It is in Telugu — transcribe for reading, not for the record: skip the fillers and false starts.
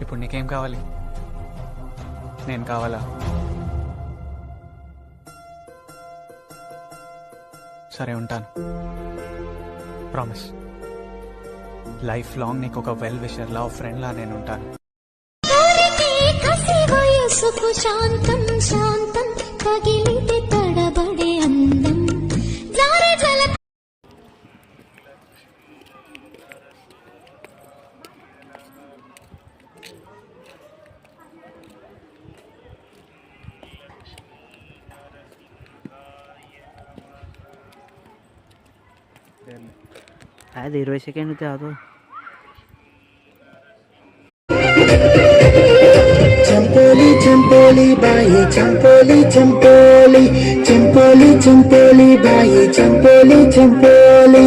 ఇప్పుడు నీకేం కావాలి? నేను కావాలా? సరే ఉంటాను. ప్రామిస్. లైఫ్ లాంగ్ నీకు ఒక వెల్ విషర్ లా ఫ్రెండ్ లా నేను ఉంటాను. శాంతం శాంతం తగిలితే తడబడే అందం జారే జల అది 20 సెకండ్ కాదు. चंपोली चंपोली बाई चंपोली चंपोली चंपोली चंपोली बाई चंपोली चंपोली